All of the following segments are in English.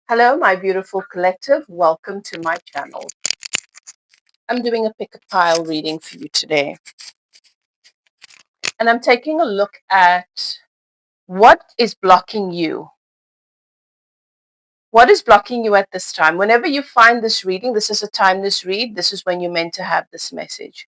Hello, my beautiful collective. Welcome to my channel. I'm doing a pick a pile reading for you today. And I'm taking a look at what is blocking you. What is blocking you at this time? Whenever you find this reading, this is a timeless read. This is when you're meant to have this message.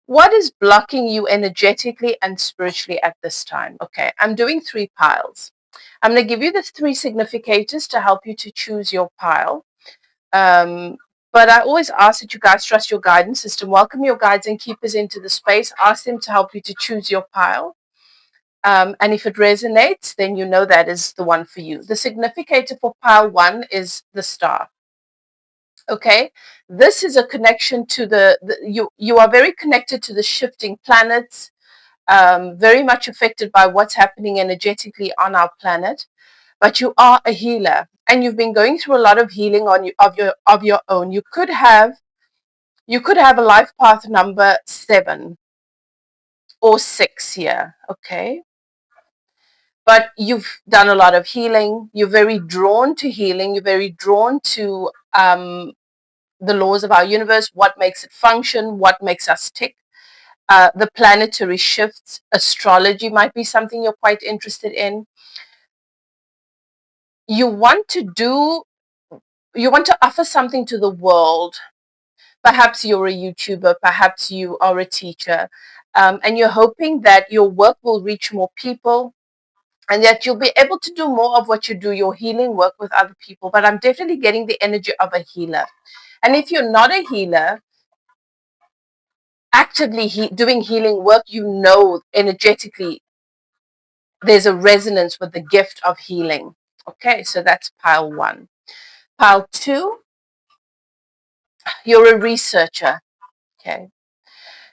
What is blocking you energetically and spiritually at this time? Okay, I'm doing 3 piles. I'm going to give you the 3 significators to help you to choose your pile. But I always ask that you guys trust your guidance system. Welcome your guides and keepers into the space. Ask them to help you to choose your pile. And if it resonates, then you know that is the one for you. The significator for pile 1 is the star. Okay, this is a connection to you are very connected to the shifting planets, very much affected by what's happening energetically on our planet. But you are a healer, and you've been going through a lot of healing of your own. You could have a life path number 7 or 6 here, okay? But you've done a lot of healing. You're very drawn to healing. You're very drawn to the laws of our universe, what makes it function, what makes us tick. The planetary shifts, astrology might be something you're quite interested in. You want to offer something to the world. Perhaps you're a YouTuber, perhaps you are a teacher, and you're hoping that your work will reach more people and that you'll be able to do more of what you do, your healing work with other people. But I'm definitely getting the energy of a healer. And if you're not a healer, actively doing healing work, you know energetically there's a resonance with the gift of healing. Okay, so that's pile 1. Pile 2, you're a researcher. Okay,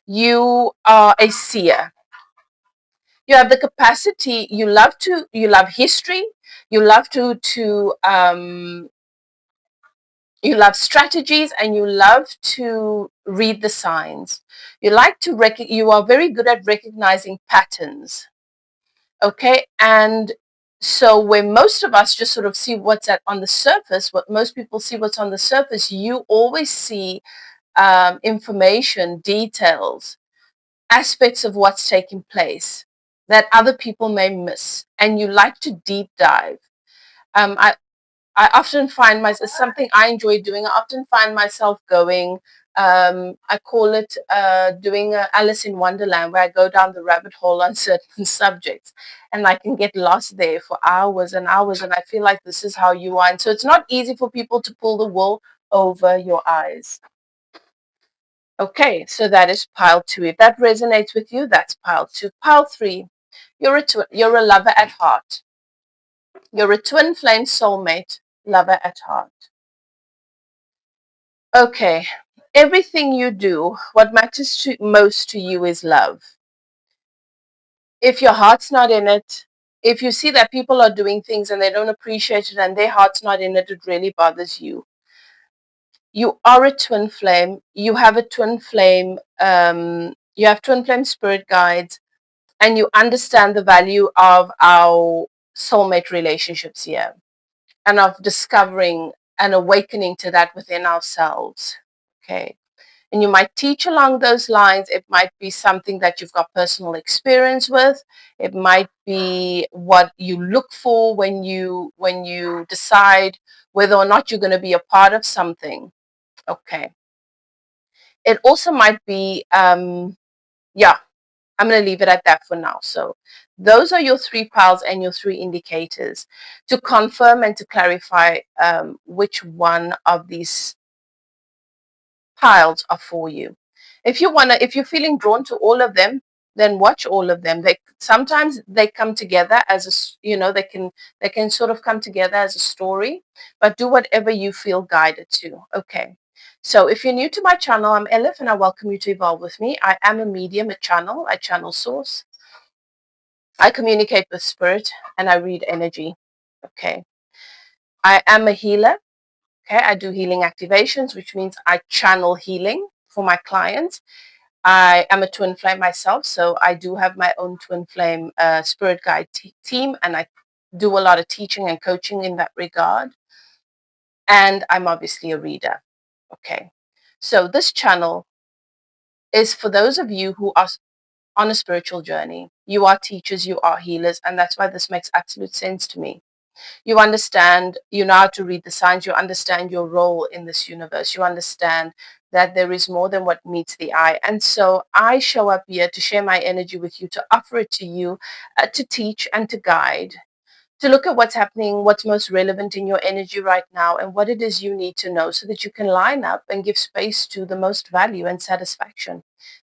you are a seer. You have the capacity. You love history. You love you love strategies, and you love to read the signs. You are very good at recognizing patterns. Okay, and so where most of us just sort of see what's on the surface, what most people see what's on the surface, you always see information, details, aspects of what's taking place that other people may miss, and you like to deep dive. Um, I, I often find myself, something I enjoy doing, I often find myself going, I call it doing a Alice in Wonderland, where I go down the rabbit hole on certain subjects, and I can get lost there for hours and hours, and I feel like this is how you are. And so it's not easy for people to pull the wool over your eyes. Okay, so that is pile 2. If that resonates with you, that's pile 2. Pile 3, you're a lover at heart. You're a twin flame soulmate lover at heart. Okay, everything you do, what matters most to you is love. If your heart's not in it, if you see that people are doing things and they don't appreciate it and their heart's not in it, it really bothers you. You are a twin flame. You have a twin flame. You have twin flame spirit guides, and you understand the value of our soulmate relationships here, and of discovering and awakening to that within ourselves. Okay. And you might teach along those lines. It might be something that you've got personal experience with. It might be what you look for when you decide whether or not you're going to be a part of something. Okay. It also might be, yeah, I'm going to leave it at that for now. So those are your 3 piles and your 3 indicators to confirm and to clarify which one of these piles are for you. If you're feeling drawn to all of them, then watch all of them. Sometimes they come together as they can sort of come together as a story, but do whatever you feel guided to. Okay. So if you're new to my channel, I'm Elif, and I welcome you to evolve with me. I am a medium, a channel. I channel source. I communicate with spirit, and I read energy. Okay. I am a healer. Okay. I do healing activations, which means I channel healing for my clients. I am a twin flame myself, so I do have my own twin flame spirit guide team, and I do a lot of teaching and coaching in that regard. and I'm obviously a reader. Okay. So this channel is for those of you who are on a spiritual journey. You are teachers, you are healers, and that's why this makes absolute sense to me. You understand, you know how to read the signs, you understand your role in this universe, you understand that there is more than what meets the eye. And so I show up here to share my energy with you, to offer it to you, to teach and to guide, to look at what's happening, what's most relevant in your energy right now, and what it is you need to know so that you can line up and give space to the most value and satisfaction.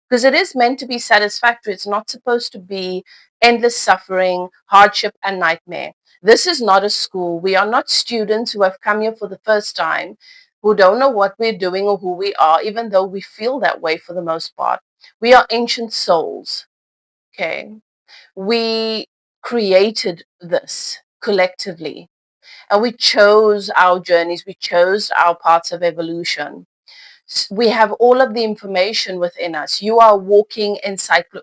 Because it is meant to be satisfactory. It's not supposed to be endless suffering, hardship, and nightmare. This is not a school. We are not students who have come here for the first time, who don't know what we're doing or who we are, even though we feel that way for the most part. We are ancient souls. Okay. We created this collectively, and we chose our journeys, we chose our paths of evolution. We have all of the information within us. You are walking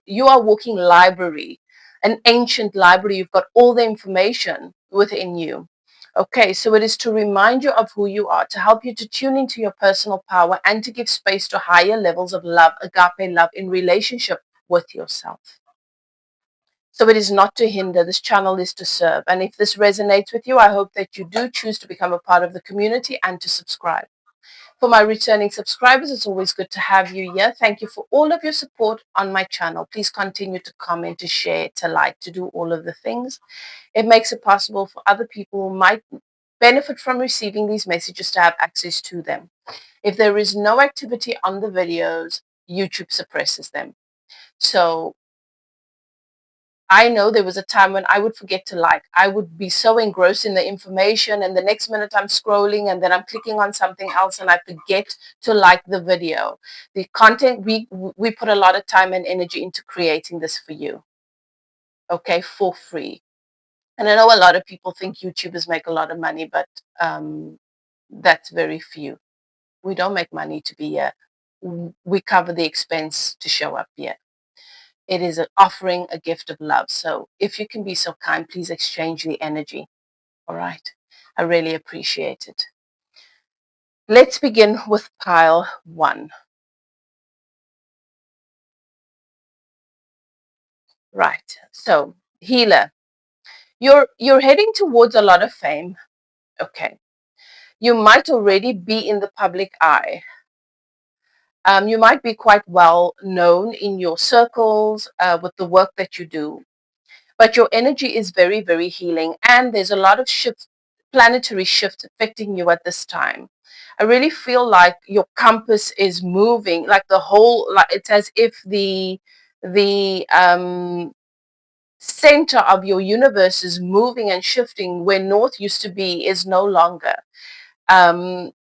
you are walking library, an ancient library. You've got all the information within you. Okay, so it is to remind you of who you are, to help you to tune into your personal power, and to give space to higher levels of love, agape love, in relationship with yourself. So it is not to hinder. This channel is to serve. And if this resonates with you, I hope that you do choose to become a part of the community and to subscribe. For my returning subscribers, it's always good to have you here. Thank you for all of your support on my channel. Please continue to comment, to share, to like, to do all of the things. It makes it possible for other people who might benefit from receiving these messages to have access to them. If there is no activity on the videos, YouTube suppresses them. So I know there was a time when I would forget to like. I would be so engrossed in the information, and the next minute I'm scrolling and then I'm clicking on something else and I forget to like the video. The content, we put a lot of time and energy into creating this for you, okay, for free. And I know a lot of people think YouTubers make a lot of money, but that's very few. We don't make money to be here. We cover the expense to show up here. It is offering a gift of love. So if you can be so kind, please exchange the energy. All right. I really appreciate it. Let's begin with pile 1. Right. So, healer, you're heading towards a lot of fame. Okay. You might already be in the public eye. You might be quite well known in your circles with the work that you do. But your energy is very, very healing, and there's a lot of planetary shifts affecting you at this time. I really feel like your compass is moving, like the whole, like it's as if the center of your universe is moving and shifting. Where north used to be is no longer. Um,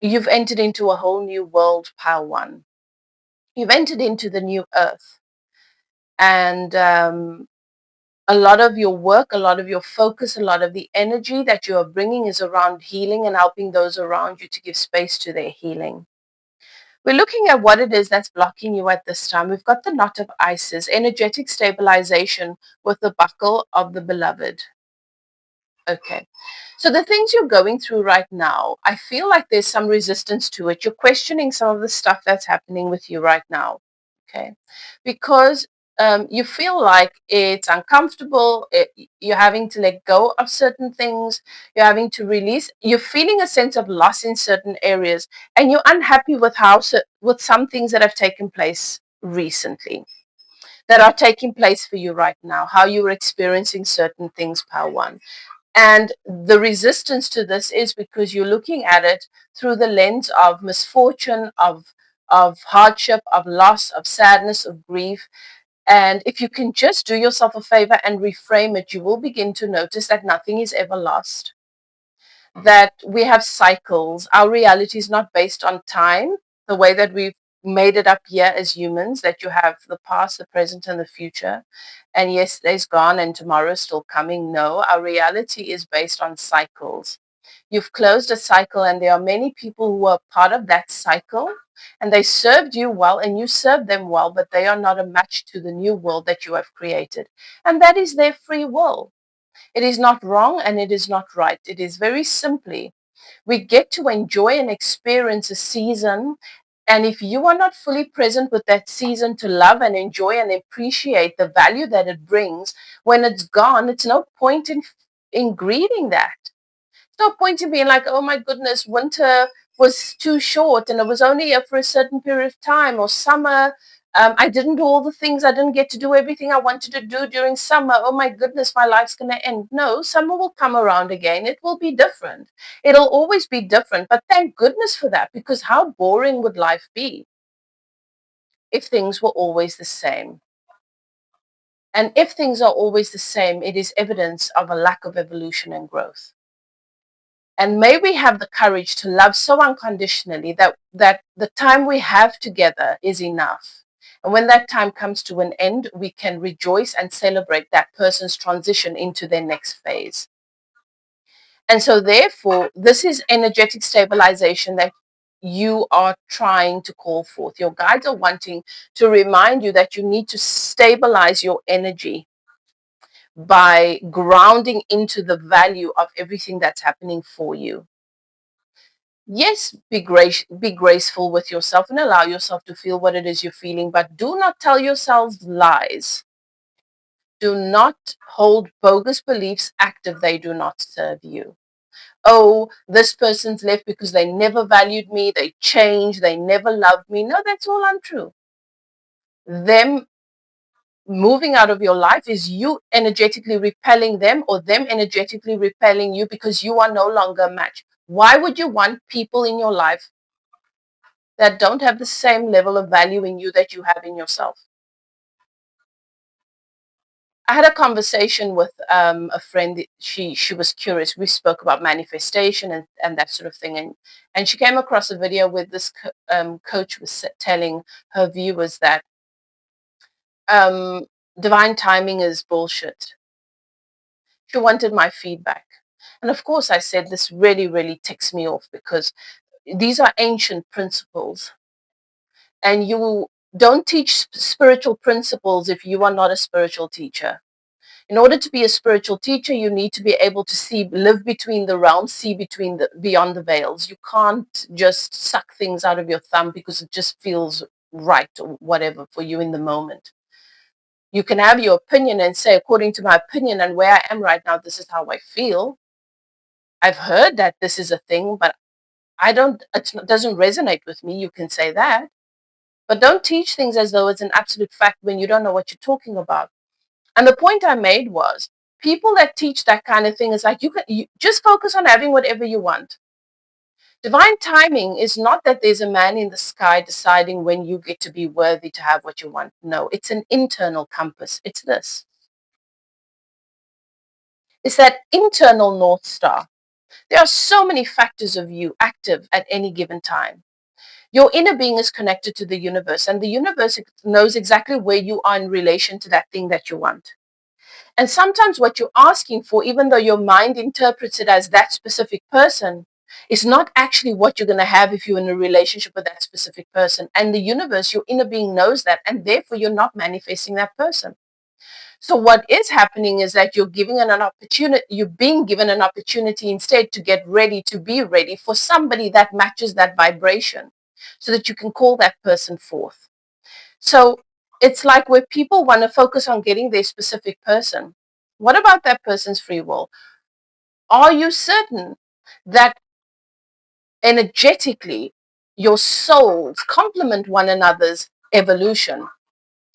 you've entered into a whole new world, pile 1. You've entered into the new earth, and a lot of your work, a lot of your focus, a lot of the energy that you are bringing is around healing and helping those around you to give space to their healing. We're looking at what it is that's blocking you at this time. We've got the knot of Isis, energetic stabilization with the buckle of the beloved. Okay. So the things you're going through right now, I feel like there's some resistance to it. You're questioning some of the stuff that's happening with you right now. Okay. Because you feel like it's uncomfortable. You're having to let go of certain things. You're having to release. You're feeling a sense of loss in certain areas, and you're unhappy with with some things that have taken place recently, that are taking place for you right now. How you're experiencing certain things, Power One. And the resistance to this is because you're looking at it through the lens of misfortune, of hardship, of loss, of sadness, of grief. And if you can just do yourself a favor and reframe it, you will begin to notice that nothing is ever lost, that we have cycles. Our reality is not based on time, the way that we've made it up here as humans, that you have the past, the present, and the future. And yesterday's gone and tomorrow's still coming. No, our reality is based on cycles. You've closed a cycle, and there are many people who are part of that cycle, and they served you well and you served them well, but they are not a match to the new world that you have created. And that is their free will. It is not wrong and it is not right. It is very simply We get to enjoy and experience a season. And if you are not fully present with that season to love and enjoy and appreciate the value that it brings, when it's gone, it's no point in greeting that. No point in being like, oh my goodness, winter was too short and it was only here for a certain period of time, or summer, I didn't do all the things, I didn't get to do everything I wanted to do during summer. Oh my goodness, my life's going to end. No, summer will come around again. It will be different. It'll always be different. But thank goodness for that, because how boring would life be if things were always the same? And if things are always the same, it is evidence of a lack of evolution and growth. And may we have the courage to love so unconditionally that the time we have together is enough. And when that time comes to an end, we can rejoice and celebrate that person's transition into their next phase. And so therefore, this is energetic stabilization that you are trying to call forth. Your guides are wanting to remind you that you need to stabilize your energy by grounding into the value of everything that's happening for you. Yes, be graceful with yourself and allow yourself to feel what it is you're feeling, but do not tell yourselves lies. Do not hold bogus beliefs active. They do not serve you. Oh, this person's left because they never valued me, they changed, they never loved me. No, that's all untrue. Them moving out of your life is you energetically repelling them, or them energetically repelling you, because you are no longer a match. Why would you want people in your life that don't have the same level of value in you that you have in yourself? I had a conversation with a friend. She was curious. We spoke about manifestation and that sort of thing. And she came across a video where this coach was telling her viewers that um, divine timing is bullshit. She wanted my feedback. And of course, I said, this really, really ticks me off, because these are ancient principles. And you don't teach spiritual principles if you are not a spiritual teacher. In order to be a spiritual teacher, you need to be able to see, live between the realms, see beyond the veils. You can't just suck things out of your thumb because it just feels right or whatever for you in the moment. You can have your opinion and say, according to my opinion and where I am right now, this is how I feel. I've heard that this is a thing, but it doesn't resonate with me. You can say that. But don't teach things as though it's an absolute fact when you don't know what you're talking about. And the point I made was, people that teach that kind of thing is like, you just focus on having whatever you want. Divine timing is not that there's a man in the sky deciding when you get to be worthy to have what you want. No, it's an internal compass. It's this. It's that internal North Star. There are so many factors of you active at any given time. Your inner being is connected to the universe, and the universe knows exactly where you are in relation to that thing that you want. And sometimes what you're asking for, even though your mind interprets it as that specific person, is not actually what you're going to have if you're in a relationship with that specific person. And the universe, your inner being, knows that, and therefore you're not manifesting that person. So what is happening is that you're being given an opportunity instead to get ready, to be ready for somebody that matches that vibration, so that you can call that person forth. So it's like where people want to focus on getting their specific person. What about that person's free will? Are you certain that energetically your souls complement one another's evolution?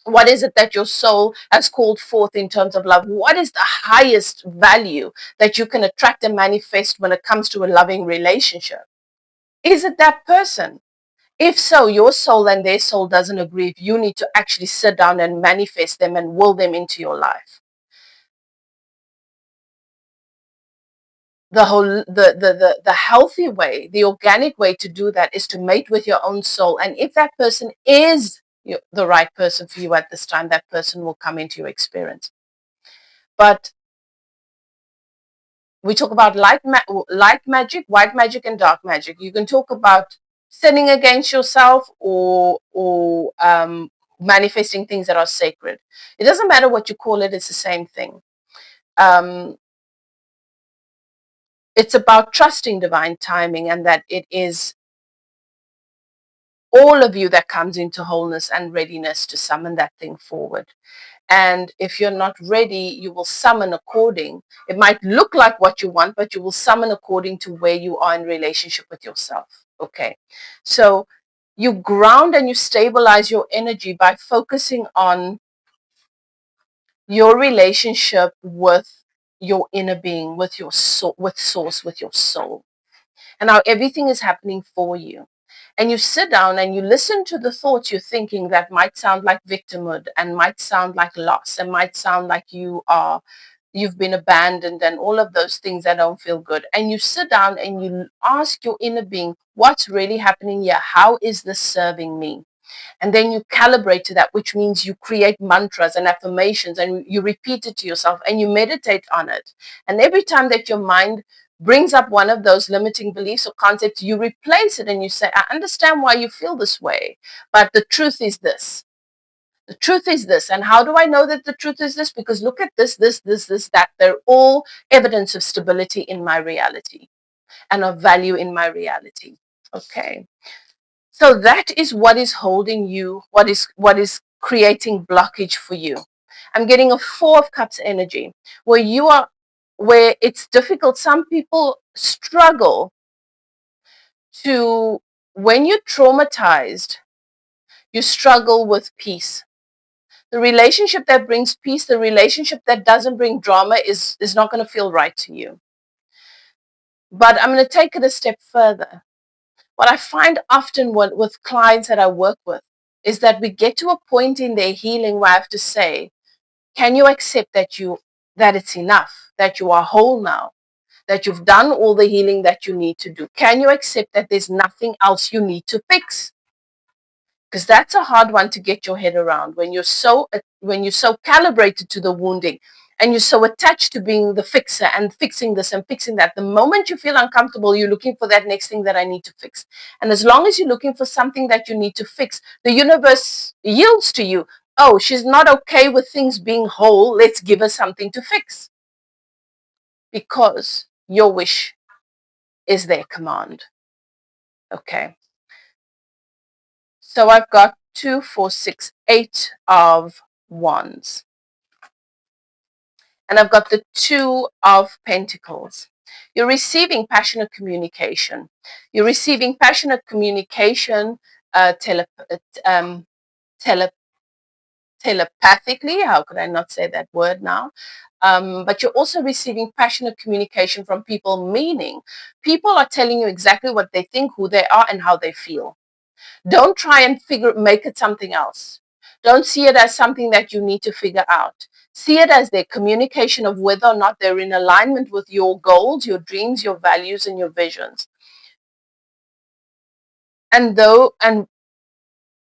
What is it that your soul has called forth in terms of love? What is the highest value that you can attract and manifest when it comes to a loving relationship? Is it that person? If so, your soul and their soul doesn't agree. If you need to actually sit down and manifest them and will them into your life. The healthy way, the organic way to do that is to mate with your own soul. And if that person is the right person for you at this time, that person will come into your experience. But we talk about light magic, white magic, and dark magic. You can talk about sinning against yourself or manifesting things that are sacred. It doesn't matter what you call it; it's the same thing. It's about trusting divine timing, and that it is all of you that comes into wholeness and readiness to summon that thing forward. And if you're not ready, you will summon according. It might look like what you want, but you will summon according to where you are in relationship with yourself. Okay. So you ground and you stabilize your energy by focusing on your relationship with your inner being, with your soul, with source, with your soul, and how everything is happening for you. And you sit down and you listen to the thoughts you're thinking that might sound like victimhood and might sound like loss and might sound like you've been abandoned and all of those things that don't feel good. And you sit down and you ask your inner being, what's really happening here? How is this serving me? And then you calibrate to that, which means you create mantras and affirmations and you repeat it to yourself and you meditate on it. And every time that your mind brings up one of those limiting beliefs or concepts, you replace it and you say, I understand why you feel this way, but the truth is this. The truth is this. And how do I know that the truth is this? Because look at this, that. They're all evidence of stability in my reality and of value in my reality. Okay. So that is what is holding you, what is creating blockage for you. I'm getting a 4 of Cups energy where where it's difficult. Some people struggle to, when you're traumatized, you struggle with peace. The relationship that brings peace, the relationship that doesn't bring drama is not going to feel right to you. But I'm going to take it a step further. What I find often with clients that I work with is that we get to a point in their healing where I have to say, can you accept that it's enough, that you are whole now, that you've done all the healing that you need to do? Can you accept that there's nothing else you need to fix? Because that's a hard one to get your head around when you're so calibrated to the wounding and you're so attached to being the fixer and fixing this and fixing that. The moment you feel uncomfortable, you're looking for that next thing that I need to fix. And as long as you're looking for something that you need to fix, the universe yields to you. Oh, she's not okay with things being whole. Let's give her something to fix. Because your wish is their command. Okay. So I've got 2, 4, 6, 8 of Wands. And I've got the 2 of Pentacles. You're receiving passionate communication. You're receiving passionate communication tele, um, tele, telepathically. How could I not say that word now? But you're also receiving passionate communication from people, meaning people are telling you exactly what they think, who they are, and how they feel. Don't try and make it something else. Don't see it as something that you need to figure out. See it as their communication of whether or not they're in alignment with your goals, your dreams, your values, and your visions. And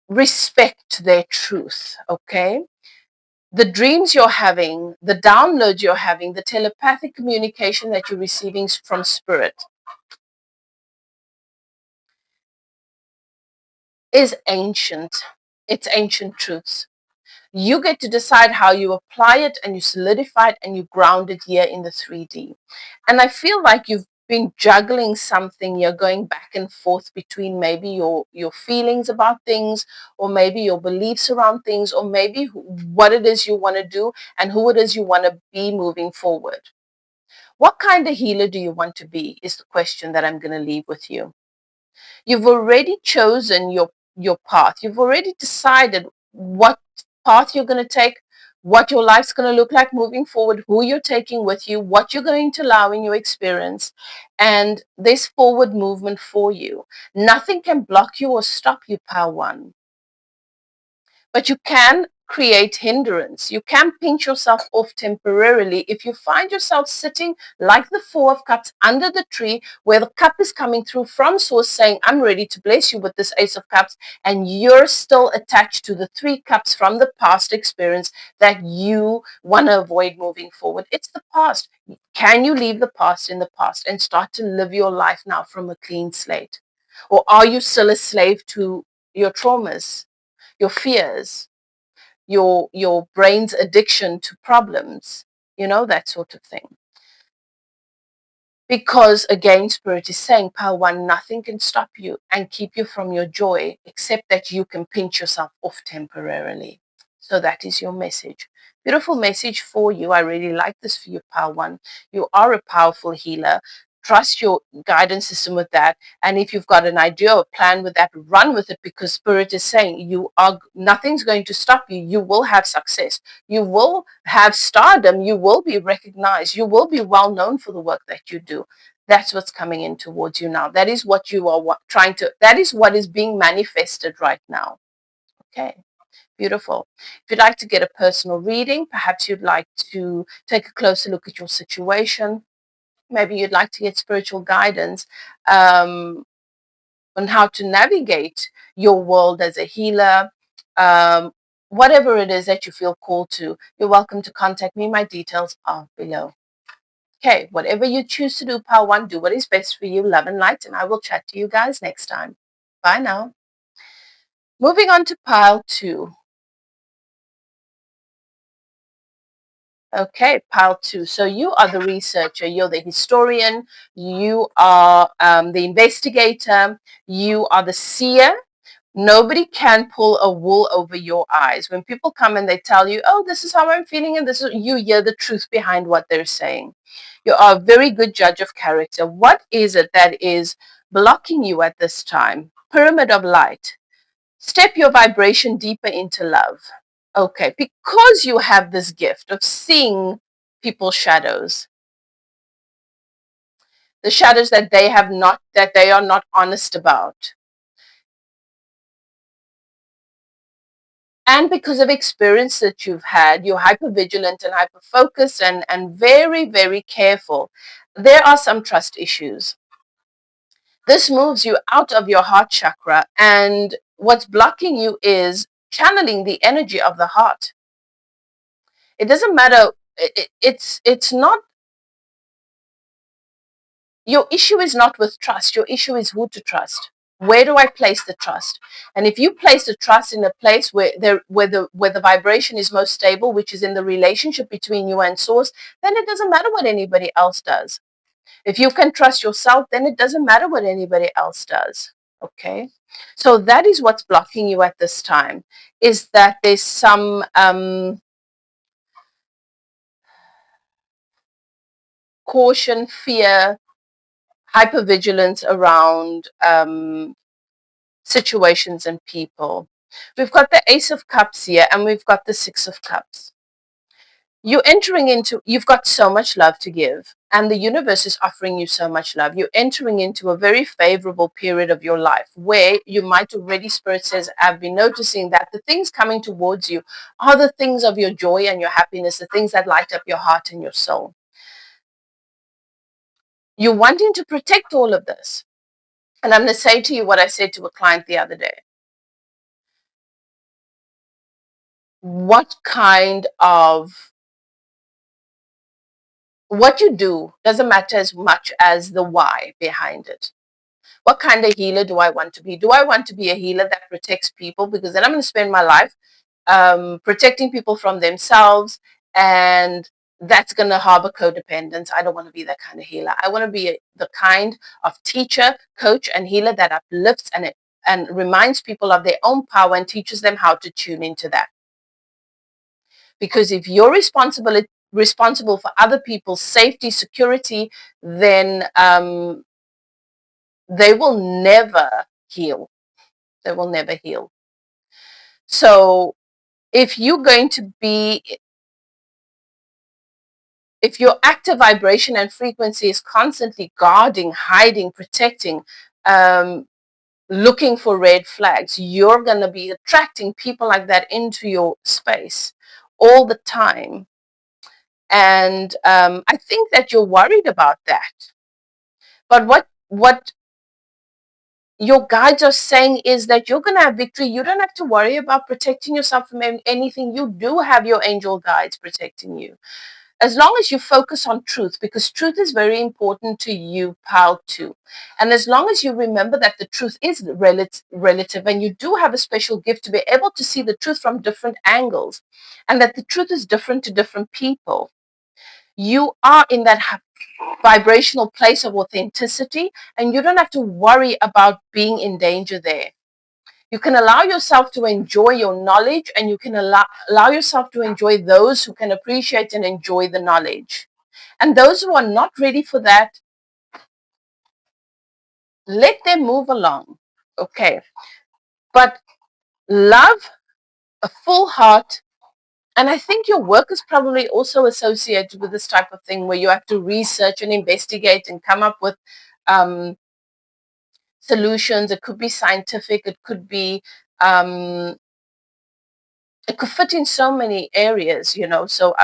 respect their truth, okay? The dreams you're having, the downloads you're having, the telepathic communication that you're receiving from spirit is ancient. It's ancient truths. You get to decide how you apply it and you solidify it and you ground it here in the 3D. And I feel like you've been juggling something. You're going back and forth between maybe your feelings about things, or maybe your beliefs around things, or maybe what it is you want to do and who it is you want to be moving forward. What kind of healer do you want to be is the question that I'm going to leave with you. You've already chosen your path. You've already decided what path you're going to take, what your life's going to look like moving forward, who you're taking with you, what you're going to allow in your experience, and there's forward movement for you. Nothing can block you or stop you, Power One. But you can create hindrance. You can pinch yourself off temporarily if you find yourself sitting like the 4 of Cups under the tree where the cup is coming through from source saying, I'm ready to bless you with this Ace of Cups, and you're still attached to the 3 cups from the past experience that you want to avoid moving forward. It's the past. Can you leave the past in the past and start to live your life now from a clean slate? Or are you still a slave to your traumas, your fears, your brain's addiction to problems, that sort of thing? Because again, Spirit is saying, Pile 1, nothing can stop you and keep you from your joy except that you can pinch yourself off temporarily. So that is your message. Beautiful message for you. I really like this for you, Pile 1. You are a powerful healer. Trust your guidance system with that. And if you've got an idea or plan with that, run with it, because Spirit is saying nothing's going to stop you. You will have success. You will have stardom. You will be recognized. You will be well known for the work that you do. That's what's coming in towards you now. That is what you are that is what is being manifested right now. Okay. Beautiful. If you'd like to get a personal reading, perhaps you'd like to take a closer look at your situation. Maybe you'd like to get spiritual guidance on how to navigate your world as a healer. Um, Whatever it is that you feel called to, you're welcome to contact me. My details are below. Okay, whatever you choose to do, Pile 1, do what is best for you. Love and light, and I will chat to you guys next time. Bye now. Moving on to Pile 2. Okay, Pile 2. So you are the researcher, you're the historian, you are the investigator, you are the seer. Nobody can pull a wool over your eyes. When people come and they tell you, oh, this is how I'm feeling, and this is, you hear the truth behind what they're saying. You are a very good judge of character. What is it that is blocking you at this time? Pyramid of light. Step your vibration deeper into love. Okay, because you have this gift of seeing people's shadows, the shadows that they are not honest about. And because of experience that you've had, you're hyper vigilant and hyper focused and very, very careful. There are some trust issues. This moves you out of your heart chakra, and what's blocking you is channeling the energy of the heart. It doesn't matter. It's not, your issue is not with trust. Your issue is who to trust. Where do I place the trust? And if you place the trust in a place where the vibration is most stable, which is in the relationship between you and source, then it doesn't matter what anybody else does. If you can trust yourself, then it doesn't matter what anybody else does. Okay? So that is what's blocking you at this time, is that there's some caution, fear, hypervigilance around situations and people. We've got the Ace of Cups here, and we've got the Six of Cups. You've got so much love to give, and the universe is offering you so much love. You're entering into a very favorable period of your life where you might already, Spirit says, I've been noticing that the things coming towards you are the things of your joy and your happiness, the things that light up your heart and your soul. You're wanting to protect all of this. And I'm going to say to you what I said to a client the other day. What you do doesn't matter as much as the why behind it. What kind of healer do I want to be? Do I want to be a healer that protects people? Because then I'm going to spend my life protecting people from themselves, and that's going to harbor codependence. I don't want to be that kind of healer. I want to be the kind of teacher, coach, and healer that uplifts and reminds people of their own power and teaches them how to tune into that. Because if you're responsible for other people's safety, security, then they will never heal. They will never heal. So if your active vibration and frequency is constantly guarding, hiding, protecting, looking for red flags, you're going to be attracting people like that into your space all the time. And I think that you're worried about that. But what your guides are saying is that you're going to have victory. You don't have to worry about protecting yourself from anything. You do have your angel guides protecting you. As long as you focus on truth, because truth is very important to you, Pile 2. And as long as you remember that the truth is relative, and you do have a special gift to be able to see the truth from different angles, and that the truth is different to different people, you are in that vibrational place of authenticity, and you don't have to worry about being in danger there. You can allow yourself to enjoy your knowledge, and you can allow yourself to enjoy those who can appreciate and enjoy the knowledge. And those who are not ready for that, let them move along. Okay. But love, a full heart, and I think your work is probably also associated with this type of thing where you have to research and investigate and come up with solutions. It could be scientific, um, it could fit in so many areas, so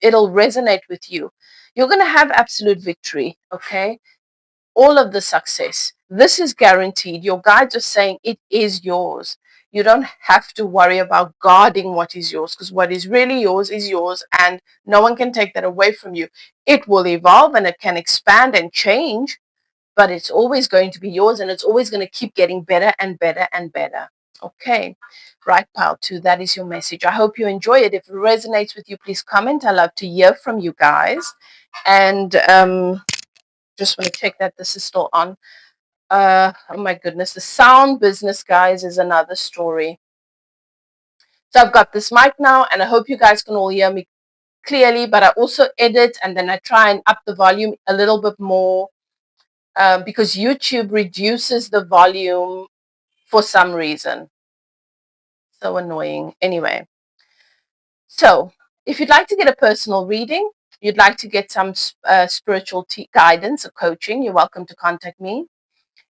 it'll resonate with you. You're going to have absolute victory, okay? All of the success. This is guaranteed. Your guides are saying it is yours. You don't have to worry about guarding what is yours, because what is really yours is yours, and no one can take that away from you. It will evolve and it can expand and change, but it's always going to be yours, and it's always going to keep getting better and better and better. Okay. Right, pile 2, that is your message. I hope you enjoy it. If it resonates with you, please comment. I love to hear from you guys. And just want to check that this is still on. Oh my goodness, the sound business, guys, is another story. So I've got this mic now, and I hope you guys can all hear me clearly, but I also edit and then I try and up the volume a little bit more because YouTube reduces the volume for some reason. So annoying. Anyway, so if you'd like to get a personal reading, you'd like to get some spiritual guidance or coaching, you're welcome to contact me.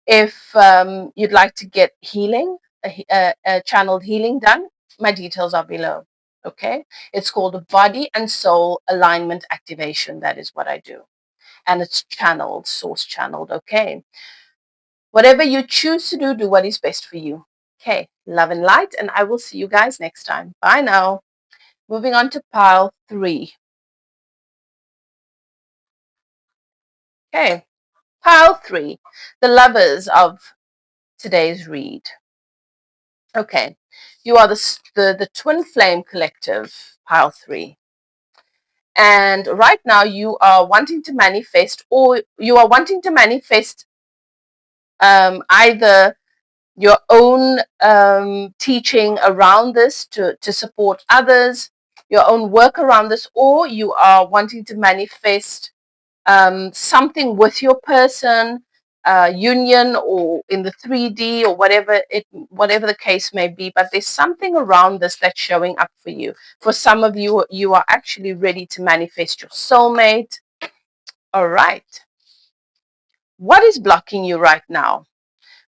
If you'd like to get healing, a channeled healing done, my details are below. Okay. It's called a body and soul alignment activation. That is what I do. And it's channeled, source channeled. Okay. Whatever you choose to do, do what is best for you. Okay. Love and light. And I will see you guys next time. Bye now. Moving on to pile 3. Okay. Pile 3. The lovers of today's read. Okay, you are the Twin Flame Collective, pile 3. And right now you are wanting to manifest, or you are wanting to manifest either your own teaching around this to support others, your own work around this, or you are wanting to manifest something with your person, union, or in the 3D, or whatever the case may be. But there's something around this that's showing up for you. For some of you, you are actually ready to manifest your soulmate. All right. What is blocking you right now?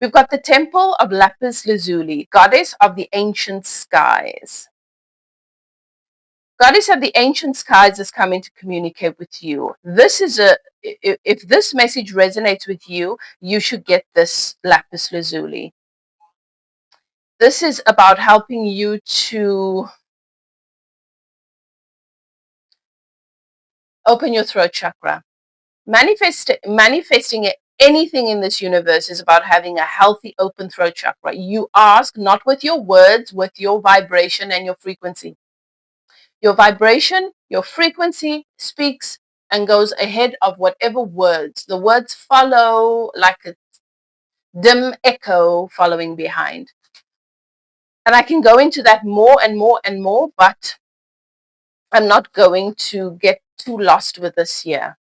We've got the Temple of Lapis Lazuli, goddess of the ancient skies. Goddess of the ancient skies is coming to communicate with you. If this message resonates with you, you should get this lapis lazuli. This is about helping you to open your throat chakra. Manifesting anything in this universe is about having a healthy open throat chakra. You ask not with your words, with your vibration and your frequency. Your vibration, your frequency speaks and goes ahead of whatever words. The words follow like a dim echo following behind. And I can go into that more and more and more, but I'm not going to get too lost with this here.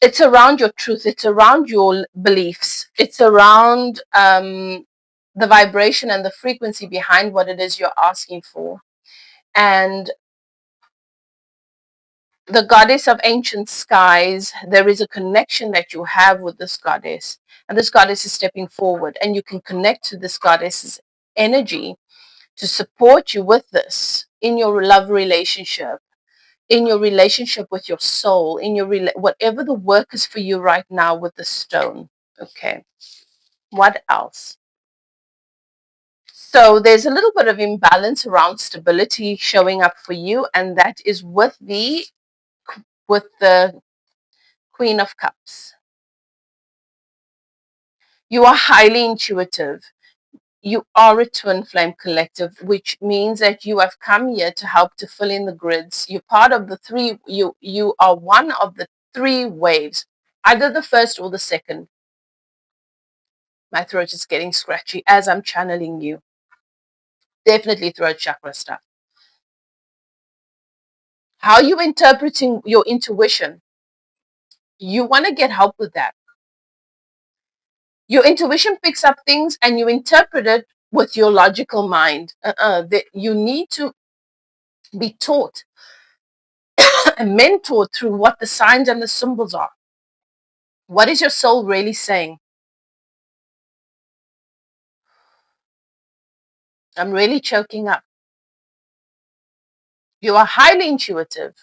It's around your truth. It's around your beliefs. It's around the vibration and the frequency behind what it is you're asking for. And the goddess of ancient skies, there is a connection that you have with this goddess. And this goddess is stepping forward. And you can connect to this goddess's energy to support you with this in your love relationship, in your relationship with your soul, in your whatever the work is for you right now with the stone. Okay. What else? So there's a little bit of imbalance around stability showing up for you, and that is with the Queen of Cups. You are highly intuitive. you are a twin flame collective, which means that you have come here to help to fill in the grids. You're part of the three, you are one of the three waves, either the first or the second. My throat is getting scratchy as I'm channeling you. Definitely throat chakra stuff. How you interpreting your intuition? You want to get help with that. Your intuition picks up things and you interpret it with your logical mind. You need to be taught and mentored through what the signs and the symbols are. What is your soul really saying? I'm really choking up. You are highly intuitive.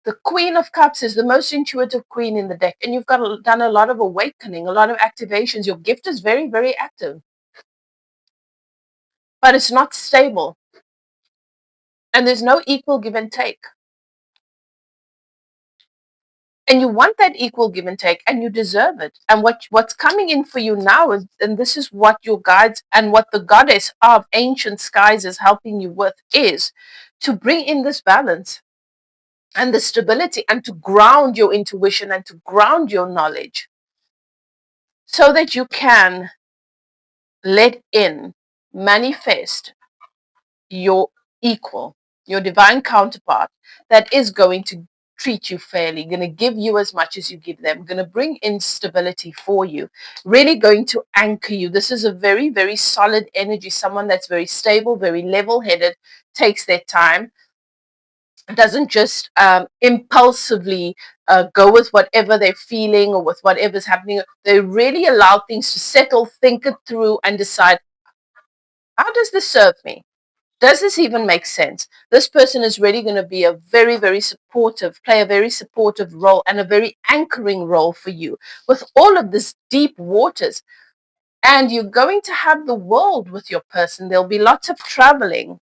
The Queen of Cups is the most intuitive queen in the deck, and you've done a lot of awakening, a lot of activations. Your gift is very, very active, but it's not stable, and there's no equal give and take. And you want that equal give and take, and you deserve it. And what's coming in for you now is, and this is what your guides and what the goddess of ancient skies is helping you with, is to bring in this balance and the stability and to ground your intuition and to ground your knowledge so that you can let in, manifest your equal, your divine counterpart that is going to treat you fairly, going to give you as much as you give them, going to bring in stability for you, really going to anchor you. This is a very, very solid energy, someone that's very stable, very level-headed, takes their time, doesn't just impulsively go with whatever they're feeling or with whatever's happening. They really allow things to settle, think it through, and decide, how does this serve me? Does this even make sense? This person is really going to be a very, very supportive, play a very supportive role and a very anchoring role for you with all of this deep waters. And you're going to have the world with your person. There'll be lots of traveling.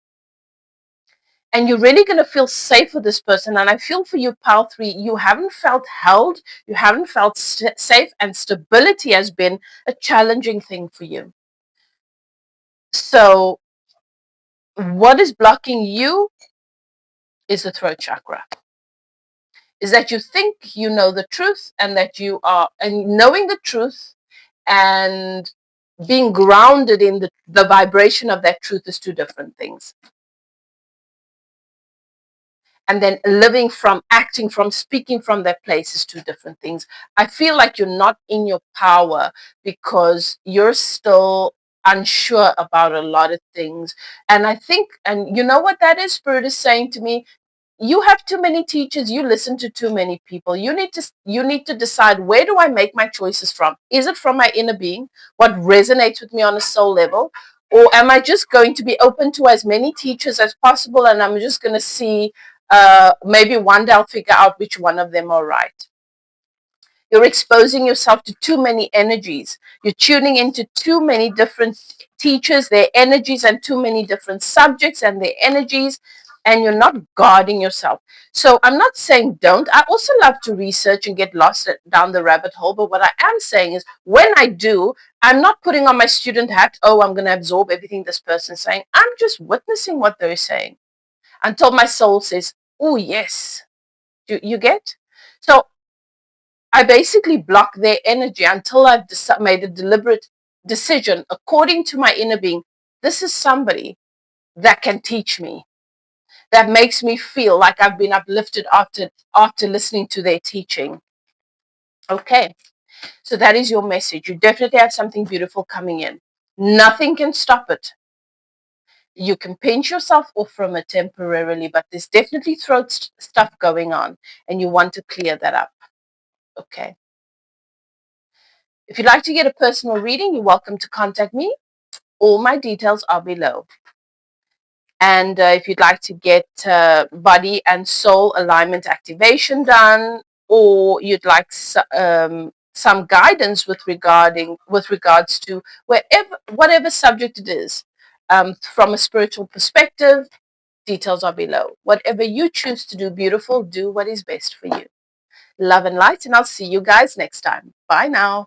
And you're really going to feel safe with this person. And I feel for you, Pile 3, you haven't felt held, you haven't felt safe, and stability has been a challenging thing for you. So what is blocking you is the throat chakra. Is that you think you know the truth, and that you are, and knowing the truth and being grounded in the vibration of that truth is two different things. And then living from, acting from, speaking from that place is two different things. I feel like you're not in your power because you're still unsure about a lot of things. And I think, and you know what that is, Spirit is saying to me, you have too many teachers, you listen to too many people. You need to decide, where do I make my choices from? Is it from my inner being, what resonates with me on a soul level? Or am I just going to be open to as many teachers as possible, and I'm just going to see, maybe one day I'll figure out which one of them are right? You're exposing yourself to too many energies. You're tuning into too many different teachers, their energies, and too many different subjects and their energies, and you're not guarding yourself. So I'm not saying don't. I also love to research and get lost down the rabbit hole. But what I am saying is, when I do, I'm not putting on my student hat, oh, I'm going to absorb everything this person's saying. I'm just witnessing what they're saying until my soul says, oh, yes. You get? So I basically block their energy until I've made a deliberate decision according to my inner being. This is somebody that can teach me, that makes me feel like I've been uplifted after listening to their teaching. Okay, so that is your message. You definitely have something beautiful coming in. Nothing can stop it. You can pinch yourself off from it temporarily, but there's definitely throat stuff going on, and you want to clear that up. Okay. If you'd like to get a personal reading, you're welcome to contact me. All my details are below. And if you'd like to get body and soul alignment activation done, or you'd like some guidance with regards to whatever subject it is, from a spiritual perspective, details are below. Whatever you choose to do, beautiful, do what is best for you. Love and light, and I'll see you guys next time. Bye now.